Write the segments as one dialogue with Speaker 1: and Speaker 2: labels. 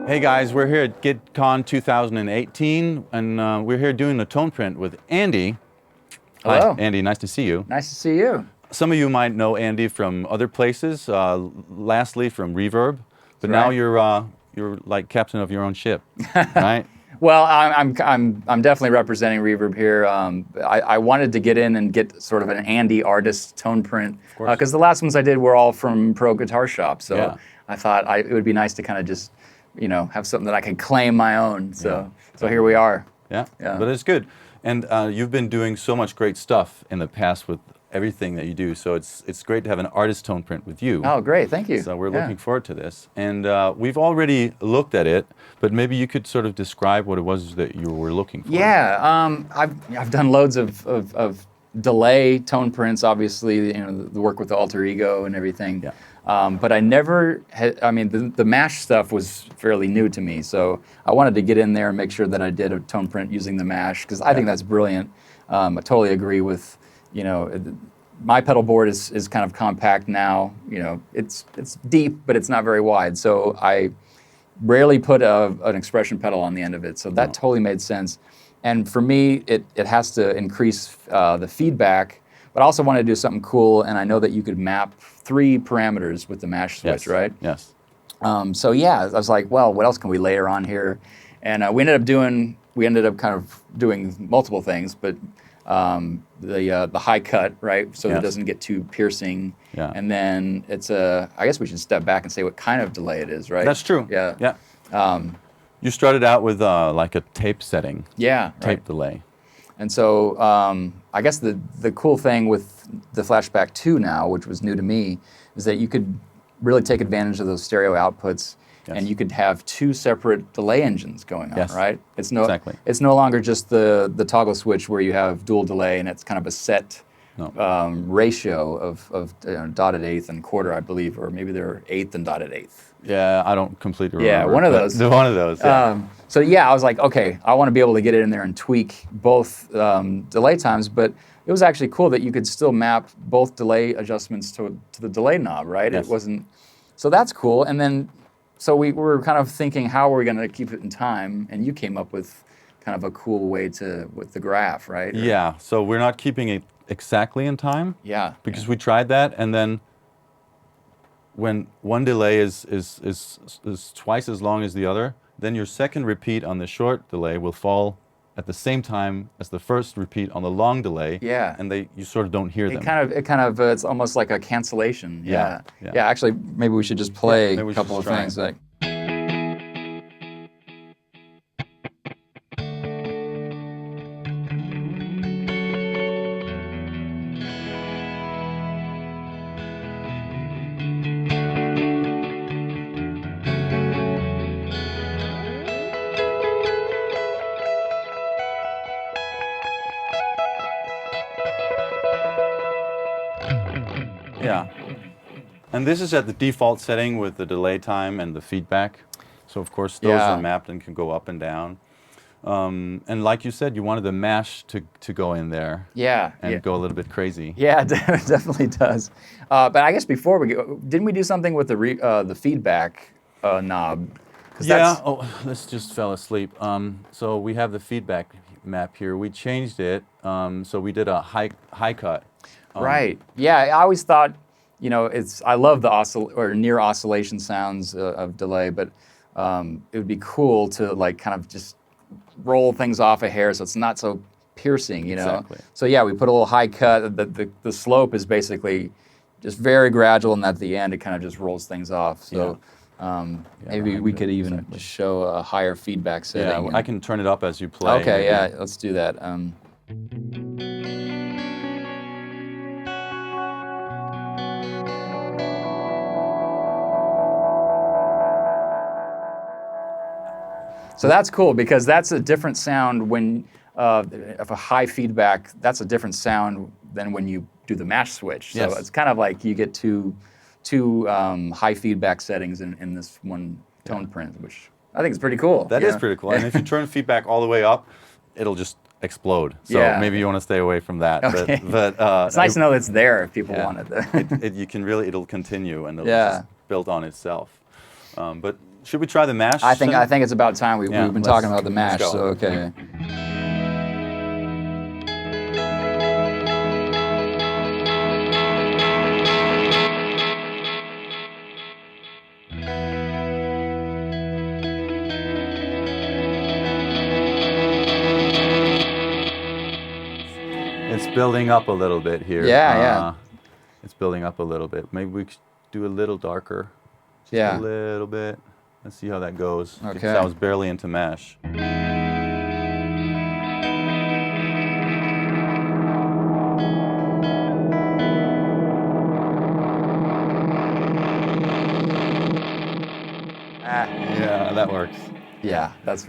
Speaker 1: Hey guys, we're here at GitCon 2018, and we're here doing the TonePrint with Andy.
Speaker 2: Hello.
Speaker 1: Hi, Andy, nice to see you.
Speaker 2: Nice to see you.
Speaker 1: Some of you might know Andy from other places, lastly from Reverb, but
Speaker 2: That's
Speaker 1: now
Speaker 2: right.
Speaker 1: you're like captain of your own ship, right?
Speaker 2: Well, I'm definitely representing Reverb here. I wanted to get in and get sort of an Andy artist tone print because the last ones I did were all from Pro Guitar Shop. So
Speaker 1: Yeah.
Speaker 2: I thought it would be nice to kind of just, have something that I could claim my own. So here we are.
Speaker 1: Yeah,
Speaker 2: Yeah.
Speaker 1: but it's good. And you've been doing so much great stuff in the past with everything that you do, so it's great to have an artist tone print with you.
Speaker 2: Oh, great, thank you.
Speaker 1: So we're looking forward to this. And we've already looked at it, but maybe you could sort of describe what it was that you were looking for.
Speaker 2: Yeah, I've done loads of delay tone prints, obviously, the work with the alter ego and everything.
Speaker 1: Yeah.
Speaker 2: But I never had, the mash stuff was fairly new to me, so I wanted to get in there and make sure that I did a tone print using the mash, because I think that's brilliant. I totally agree with, my pedal board is kind of compact now. It's deep, but it's not very wide, so I rarely put an expression pedal on the end of it, so that totally made sense. And for me, it has to increase the feedback, but I also wanted to do something cool, and I know that you could map 3 parameters with the mash switch, right?
Speaker 1: Yes.
Speaker 2: So yeah, I was like, well, what else can we layer on here? And we ended up kind of doing multiple things, but the high cut, right? So it doesn't get too piercing.
Speaker 1: Yeah.
Speaker 2: And then I guess we should step back and say what kind of delay it is, right?
Speaker 1: That's true.
Speaker 2: Yeah.
Speaker 1: Yeah. You started out with like a tape setting.
Speaker 2: Yeah.
Speaker 1: Tape delay.
Speaker 2: And so I guess the cool thing with the Flashback 2 now, which was new to me, is that you could really take advantage of those stereo outputs, and you could have 2 separate delay engines going on, right? It's no longer just the toggle switch where you have dual delay, and it's kind of a set ratio of dotted eighth and quarter, I believe, or maybe they're eighth and dotted eighth.
Speaker 1: Yeah, I don't completely remember.
Speaker 2: Yeah, one of those.
Speaker 1: One of those. Yeah.
Speaker 2: So yeah, I was like, okay, I want to be able to get in there and tweak both delay times, but it was actually cool that you could still map both delay adjustments to the delay knob, right?
Speaker 1: Yes.
Speaker 2: It wasn't, so that's cool. And then, so we were kind of thinking, how are we going to keep it in time? And you came up with kind of a cool way with the graph, right?
Speaker 1: Yeah, so we're not keeping it exactly in time.
Speaker 2: Yeah.
Speaker 1: Because we tried that, and then when one delay is twice as long as the other, then your second repeat on the short delay will fall at the same time as the first repeat on the long delay.
Speaker 2: Yeah.
Speaker 1: And you sort of don't hear them.
Speaker 2: It's almost like a cancellation.
Speaker 1: Yeah.
Speaker 2: Yeah, actually, maybe we should just play a
Speaker 1: we
Speaker 2: couple of
Speaker 1: should try
Speaker 2: things.
Speaker 1: it.
Speaker 2: Like,
Speaker 1: Yeah. And this is at the default setting with the delay time and the feedback. So of course those are mapped and can go up and down. And like you said, you wanted the mash to go in there.
Speaker 2: Yeah.
Speaker 1: And go a little bit crazy.
Speaker 2: Yeah, it definitely does. But I guess before we go, didn't we do something with the feedback knob?
Speaker 1: Yeah. Oh, this just fell asleep. So we have the feedback map here. We changed it. So we did a high cut.
Speaker 2: Right. Yeah. I always thought, I love the near oscillation sounds of delay, but it would be cool to like kind of just roll things off a hair so it's not so piercing,
Speaker 1: Exactly.
Speaker 2: So yeah, we put a little high cut. The slope is basically just very gradual, and at the end it kind of just rolls things off. So maybe we could even just show a higher feedback setting.
Speaker 1: Yeah, I can turn it up as you play.
Speaker 2: Okay, yeah, let's do that. So that's cool, because that's a different sound when, if a high feedback, that's a different sound than when you do the mash switch. So it's kind of like you get two high feedback settings in this one tone print, which I think is pretty cool.
Speaker 1: That is pretty cool. And if you turn feedback all the way up, it'll just explode. So maybe you want to stay away from that.
Speaker 2: Okay.
Speaker 1: But
Speaker 2: it's nice to know it's there if people want it.
Speaker 1: You can really, it'll continue and it'll just build on itself. But Should we try the mash?
Speaker 2: I think it's about time. We've been talking about the mash.
Speaker 1: go.
Speaker 2: So okay.
Speaker 1: It's building up a little bit here.
Speaker 2: Yeah.
Speaker 1: It's building up a little bit. Maybe we could do a little darker. Just
Speaker 2: Yeah.
Speaker 1: a little bit. Let's see how that goes.
Speaker 2: Okay.
Speaker 1: Because I was barely into mash. Yeah, that works.
Speaker 2: Yeah, that's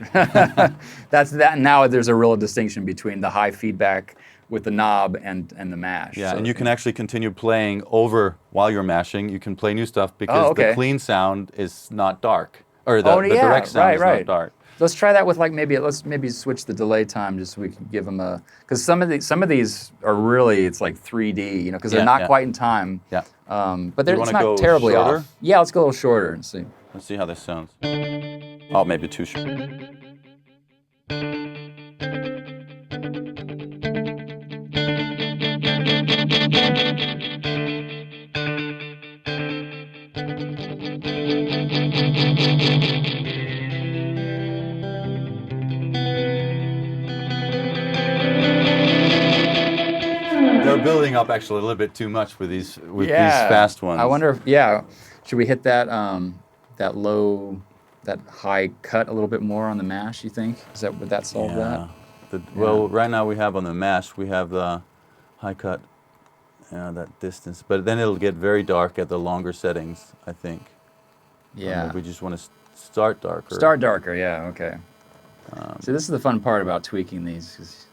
Speaker 2: that's that. Now there's a real distinction between the high feedback with the knob and the mash.
Speaker 1: Yeah,
Speaker 2: So-
Speaker 1: and you can actually continue playing over while you're mashing. You can play new stuff because
Speaker 2: okay.
Speaker 1: the clean sound is not dark, or the
Speaker 2: yeah,
Speaker 1: direct sound is
Speaker 2: right.
Speaker 1: not dark.
Speaker 2: Let's try that with like let's maybe switch the delay time just so we can give them a, because some of these are really, it's like 3D, you know, because they're not quite in time.
Speaker 1: Yeah.
Speaker 2: But they're,
Speaker 1: You
Speaker 2: it's
Speaker 1: wanna
Speaker 2: not
Speaker 1: go
Speaker 2: terribly
Speaker 1: shorter?
Speaker 2: off. Yeah, let's go a little shorter and see.
Speaker 1: Let's see how this sounds. Oh, maybe too short. They're building up actually a little bit too much with these fast ones.
Speaker 2: I wonder if, should we hit that that high cut a little bit more on the mash, you think? Would that solve that?
Speaker 1: Well, right now we have on the mash, we have the high cut, that distance, but then it'll get very dark at the longer settings, I think.
Speaker 2: Yeah.
Speaker 1: We just want to start darker.
Speaker 2: Start darker, yeah, okay. See, this is the fun part about tweaking these, 'cause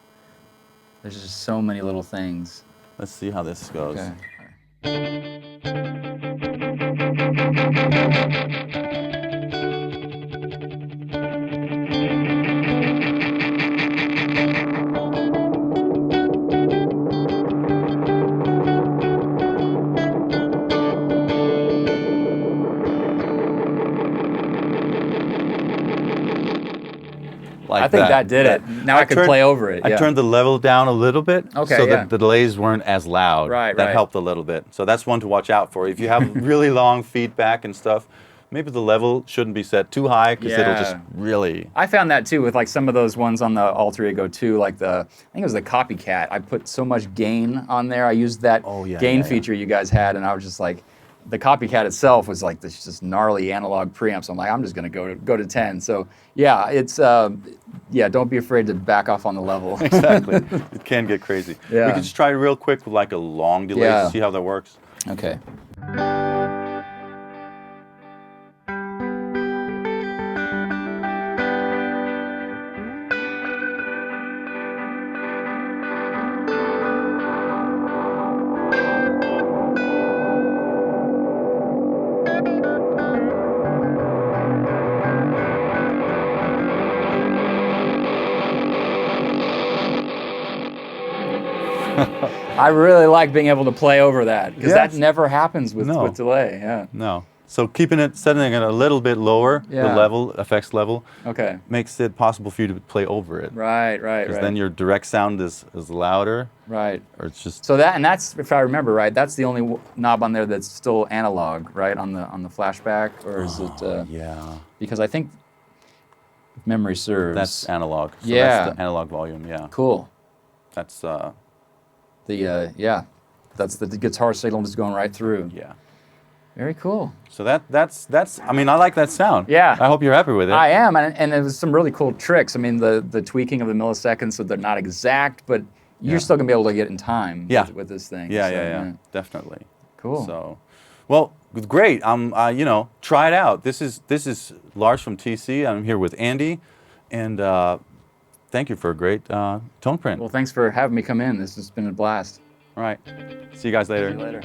Speaker 2: there's just so many little things.
Speaker 1: Let's see how this goes.
Speaker 2: Okay.
Speaker 1: Like
Speaker 2: I think that did it. Now I could play over it.
Speaker 1: I
Speaker 2: Yeah.
Speaker 1: turned the level down a little bit,
Speaker 2: Okay,
Speaker 1: so
Speaker 2: yeah.
Speaker 1: that the delays weren't as loud.
Speaker 2: Right,
Speaker 1: That
Speaker 2: right.
Speaker 1: helped a little bit. So that's one to watch out for. If you have really long feedback and stuff, maybe the level shouldn't be set too high because it'll just
Speaker 2: Yeah.
Speaker 1: really.
Speaker 2: I found that too with like some of those ones on the Alter Ego 2, like I think it was the Copycat. I put so much gain on there. I used that gain feature you guys had, and I was just like, the Copycat itself was like this just gnarly analog preamp. So I'm like, I'm just gonna go to 10. So yeah, it's don't be afraid to back off on the level.
Speaker 1: Exactly. It can get crazy.
Speaker 2: Yeah.
Speaker 1: We could just try real quick with like a long delay
Speaker 2: Yeah.
Speaker 1: to see how that works.
Speaker 2: Okay. I really like being able to play over that because that
Speaker 1: Yes.
Speaker 2: never happens with delay. Yeah.
Speaker 1: No. So setting it a little bit lower, the
Speaker 2: Yeah.
Speaker 1: level, effects level,
Speaker 2: Okay.
Speaker 1: makes it possible for you to play over it.
Speaker 2: Right.
Speaker 1: Because then your direct sound is louder,
Speaker 2: Right.
Speaker 1: or it's just.
Speaker 2: So that's, if I remember right, that's the only knob on there that's still analog, right, on the flashback, or is it?
Speaker 1: Yeah.
Speaker 2: Because I think, if memory serves.
Speaker 1: That's analog. So
Speaker 2: Yeah.
Speaker 1: That's the analog volume. Yeah.
Speaker 2: cool.
Speaker 1: That's
Speaker 2: That's the guitar signal just going right through.
Speaker 1: yeah.
Speaker 2: Very cool.
Speaker 1: So that's. I mean, I like that sound.
Speaker 2: Yeah.
Speaker 1: I hope you're happy with it.
Speaker 2: I am, and it was some really cool tricks. I mean, the tweaking of the milliseconds, so they're not exact, but you're still gonna be able to get in time.
Speaker 1: Yeah.
Speaker 2: With this thing.
Speaker 1: Yeah,
Speaker 2: So,
Speaker 1: yeah, definitely.
Speaker 2: Cool.
Speaker 1: So, well, great. Try it out. This is Lars from TC. I'm here with Andy, and thank you for a great tone print.
Speaker 2: Well, thanks for having me come in. This has been a blast.
Speaker 1: All right. See you guys later.
Speaker 2: See you later.